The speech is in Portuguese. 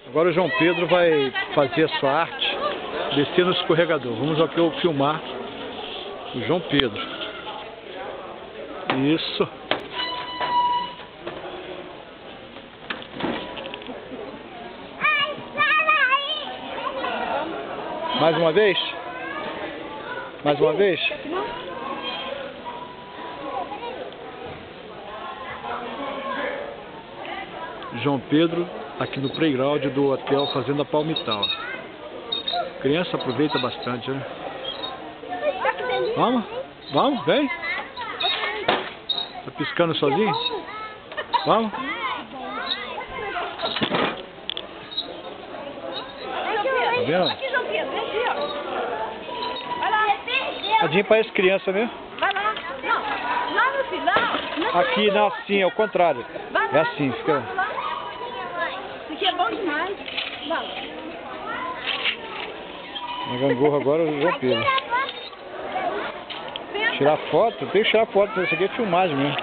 Agora o João Pedro vai fazer a sua arte, descer no escorregador. Vamos aqui filmar o João Pedro. Isso. Mais uma vez? Mais uma vez? João Pedro aqui no playground do hotel Fazenda Palmital. Criança aproveita bastante, né? Vamos? Vamos? Vem? Tá piscando sozinho? Vamos? Tá vendo? Aqui, João Pedro, vem aqui, ó. Vai lá. Tadinho parece criança mesmo. Vai lá. Não, lá no final. Aqui não, assim, é o contrário. É assim, fica. Isso aqui é bom demais. Vamos. Na gangorra agora o João Pedro. Tirar foto? Tem que tirar foto, isso aqui é filmagem mesmo.